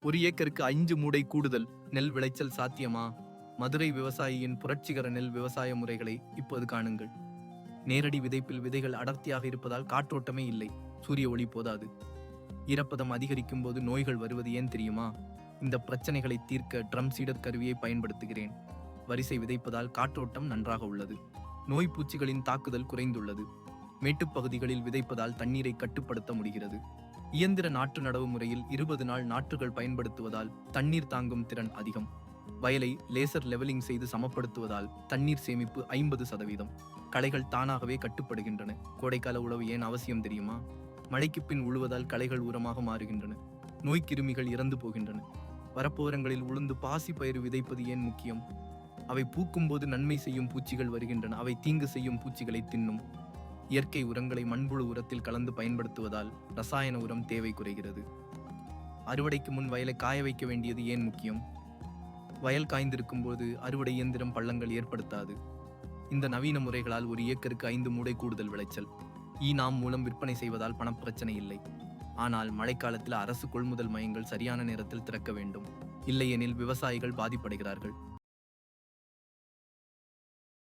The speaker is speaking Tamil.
ஒரு ஏக்கருக்கு 5 மூடை கூடுதல் நெல் விளைச்சல் சாத்தியமா? மதுரை விவசாயியின் புரட்சிகர நெல் விவசாய முறைகளை இப்போது காணுங்கள். நேரடி விதைப்பில் விதைகள் அடர்த்தியாக இருப்பதால் காற்றோட்டமே இல்லை, சூரிய ஒளி போதாது. ஈரப்பதம் அதிகரிக்கும் போது நோய்கள் வருவது ஏன் தெரியுமா? இந்த பிரச்சனைகளை தீர்க்க ட்ரம் சீடர் கருவியை பயன்படுத்துகிறேன். வரிசை விதைப்பதால் காற்றோட்டம் நன்றாக உள்ளது. நோய் பூச்சிகளின் தாக்குதல் குறைந்துள்ளது. மேட்டுப் பகுதிகளில் விதைப்பதால் தண்ணீரை கட்டுப்படுத்த முடிகிறது. இயந்திர நாற்று நடவு முறையில் 20 நாள் நாற்றுகள் பயன்படுத்துவதால் தண்ணீர் தாங்கும் திறன் அதிகம். வயலை லேசர் லெவலிங் செய்து சமப்படுத்துவதால் தண்ணீர் சேமிப்பு 50%. களைகள் தானாகவே கட்டுப்படுகின்றன. கோடைக்கால உழவு ஏன் அவசியம் தெரியுமா? மழைக்கு பின் உழுவதால் களைகள் உரமாக மாறுகின்றன. நோய்க்கிருமிகள் இறந்து போகின்றன. வரப்போரங்களில் உளுந்து பாசி பயிறு விதைப்பது ஏன் முக்கியம்? அவை பூக்கும்போது நன்மை செய்யும் பூச்சிகள் வருகின்றன. அவை தீங்கு செய்யும் பூச்சிகளை தின்னும். இயற்கை உரங்களை மண்புழு உரத்தில் கலந்து பயன்படுத்துவதால் ரசாயன உரம் தேவை குறைகிறது. அறுவடைக்கு முன் வயலை காய வைக்க வேண்டியது ஏன் முக்கியம்? வயல் காய்ந்திருக்கும் போது அறுவடை இயந்திரம் பள்ளங்கள் ஏற்படுத்தாது. இந்த நவீன முறைகளால் ஒரு ஏக்கருக்கு 5 மூடை கூடுதல் விளைச்சல். நாம் மூலம் விற்பனை செய்வதால் பணப்பிரச்சனை இல்லை. ஆனால் மழைக்காலத்தில் அரசு கொள்முதல் மையங்கள் சரியான நேரத்தில் திறக்க வேண்டும். இல்லையெனில் விவசாயிகள் பாதிப்படைகிறார்கள்.